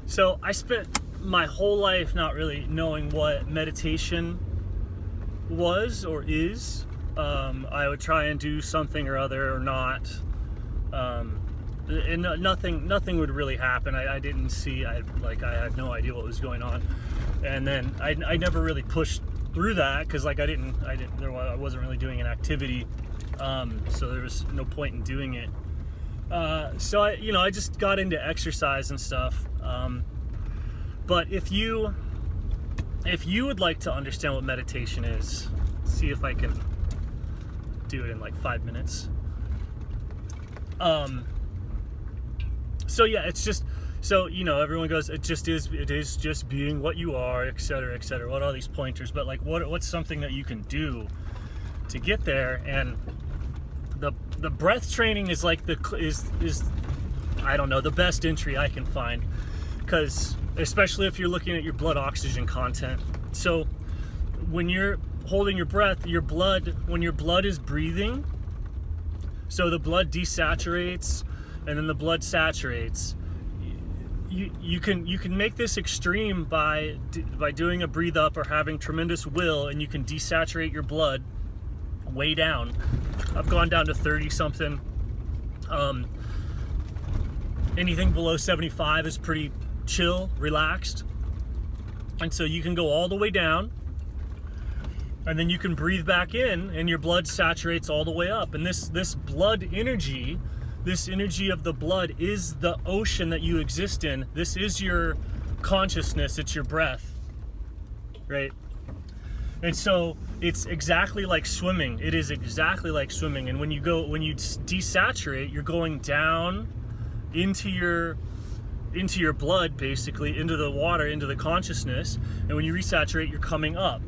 So I spent my whole life not really knowing what meditation was or is. I would try and do something or other or not. And nothing would really happen. I didn't see, I had no idea what was going on. And then I never really pushed through that because I wasn't really doing an activity. So there was no point in doing it. So I just got into exercise and stuff. But if you would like to understand what meditation is, see if I can do it in like 5 minutes. So yeah, it's just, so, everyone goes, it is just being what you are, et cetera, what are these pointers, but like, what's something that you can do to get there? And the breath training is like I don't know, the best entry I can find, because especially if you're looking at your blood oxygen content. So when you're holding your breath, when your blood is breathing, so the blood desaturates and then the blood saturates. You can make this extreme by doing a breathe up or having tremendous will, and you can desaturate your blood way down. I've gone down to 30 something. Anything below 75 is pretty chill, relaxed. And so you can go all the way down, and then you can breathe back in, and your blood saturates all the way up. And this blood energy, this energy of the blood, is the ocean that you exist in. This is your consciousness, it's your breath, right? And so it's exactly like swimming. It is exactly like swimming. And when you desaturate, you're going down into your blood, basically, into the water, into the consciousness. And when you resaturate, you're coming up.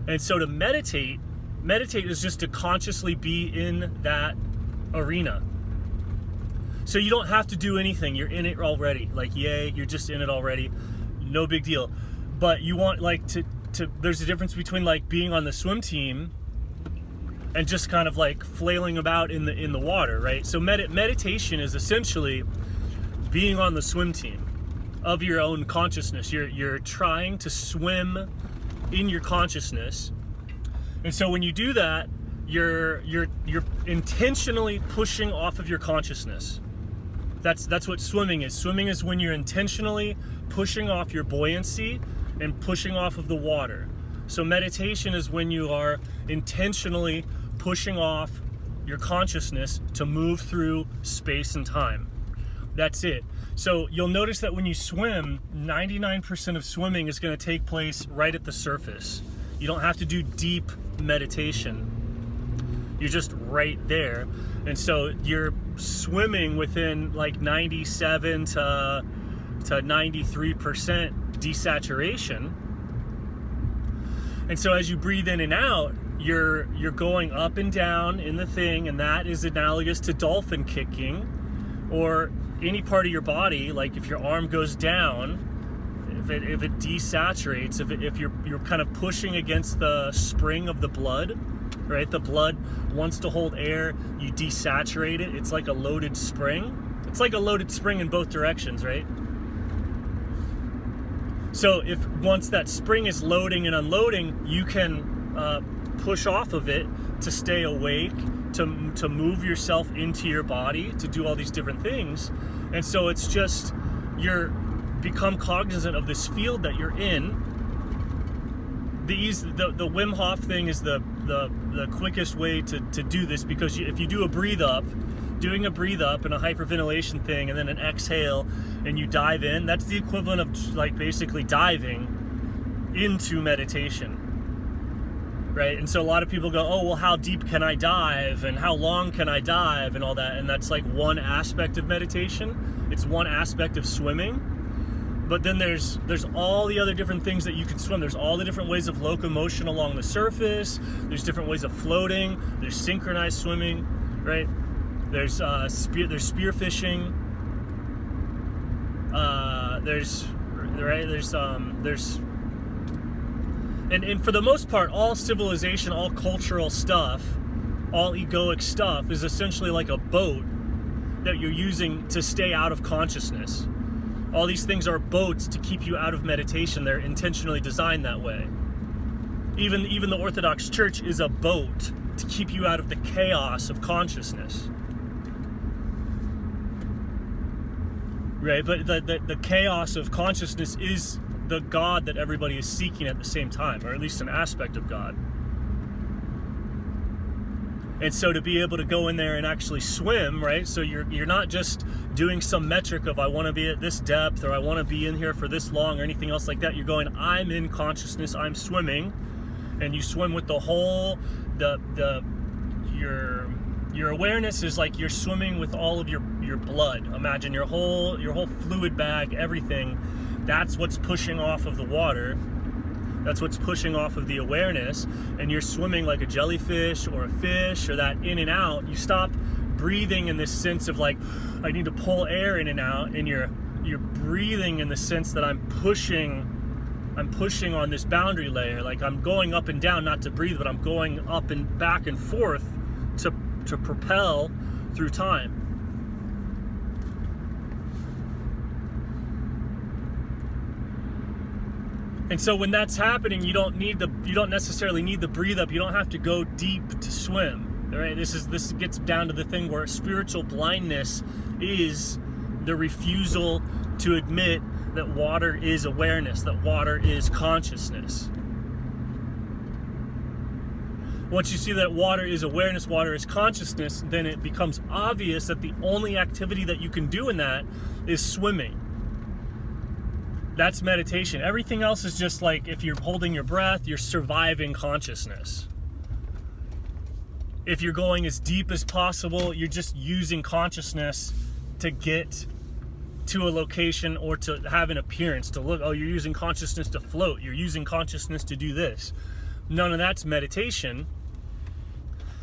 And so to meditate is just to consciously be in that arena. So you don't have to do anything. You're in it already. Like, yay, you're just in it already. No big deal. But you want there's a difference between like being on the swim team and just kind of like flailing about in the water, right? So meditation is essentially being on the swim team of your own consciousness. You're trying to swim in your consciousness. And so when you do that, you're intentionally pushing off of your consciousness. That's what swimming is. Swimming is when you're intentionally pushing off your buoyancy and pushing off of the water. So meditation is when you are intentionally pushing off your consciousness to move through space and time. That's it. So you'll notice that when you swim, 99% of swimming is going to take place right at the surface. You don't have to do deep meditation. You're just right there. And so you're swimming within like 97 to 93% desaturation. And so as you breathe in and out, you're going up and down in the thing, and that is analogous to dolphin kicking, or any part of your body. Like if your arm goes down, if it desaturates, if you're kind of pushing against the spring of the blood, right? The blood wants to hold air, you desaturate it. It's like a loaded spring. It's like a loaded spring in both directions, right? So if once that spring is loading and unloading, you can push off of it to stay awake, to move yourself into your body, to do all these different things. And so it's just, you're become cognizant of this field that you're in. The Wim Hof thing is the quickest way to do this, because if you do a breathe up, doing a breathe up and a hyperventilation thing and then an exhale and you dive in, that's the equivalent of like basically diving into meditation, right? And so a lot of people go, oh, well, how deep can I dive and how long can I dive and all that, and that's like one aspect of meditation. It's one aspect of swimming. But then there's all the other different things that you can swim. There's all the different ways of locomotion along the surface. There's different ways of floating. There's synchronized swimming, right? There's spear fishing. And for the most part, all civilization, all cultural stuff, all egoic stuff is essentially like a boat that you're using to stay out of consciousness. All these things are boats to keep you out of meditation. They're intentionally designed that way. Even the Orthodox Church is a boat to keep you out of the chaos of consciousness. Right? But the chaos of consciousness is the God that everybody is seeking at the same time, or at least an aspect of God. And so to be able to go in there and actually swim, right? So you're not just doing some metric of I want to be at this depth, or I want to be in here for this long, or anything else like that. You're going, I'm in consciousness, I'm swimming, and you swim with the whole, your awareness is like you're swimming with all of your blood. Imagine your whole fluid bag, everything. That's what's pushing off of the water. That's what's pushing off of the awareness, and you're swimming like a jellyfish or a fish, or that in and out. You stop breathing in this sense of like, I need to pull air in and out, and you're breathing in the sense that I'm pushing on this boundary layer. Like I'm going up and down, not to breathe, but I'm going up and back and forth to propel through time. And so when that's happening, you don't necessarily need the breathe up. You don't have to go deep to swim. All right? This gets down to the thing where spiritual blindness is the refusal to admit that water is awareness, that water is consciousness. Once you see that water is awareness, water is consciousness, then it becomes obvious that the only activity that you can do in that is swimming. That's meditation. Everything else is just like, if you're holding your breath, you're surviving consciousness. If you're going as deep as possible, you're just using consciousness to get to a location or to have an appearance, to look, oh, you're using consciousness to float, you're using consciousness to do this. None of that's meditation,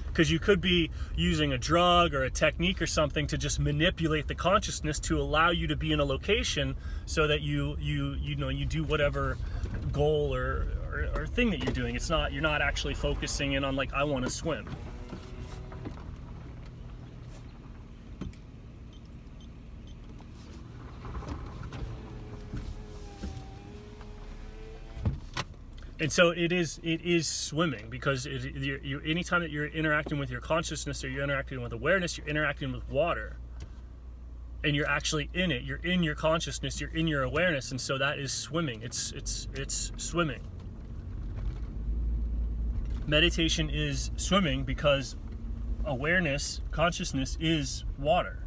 because you could be using a drug or a technique or something to just manipulate the consciousness to allow you to be in a location so that you do whatever goal or thing that you're doing. You're not actually focusing in on like, I want to swim. And so it is swimming, because anytime that you're interacting with your consciousness or you're interacting with awareness, you're interacting with water. And you're actually in it. You're in your consciousness, you're in your awareness, and so that is swimming. It's swimming. Meditation is swimming because awareness, consciousness is water.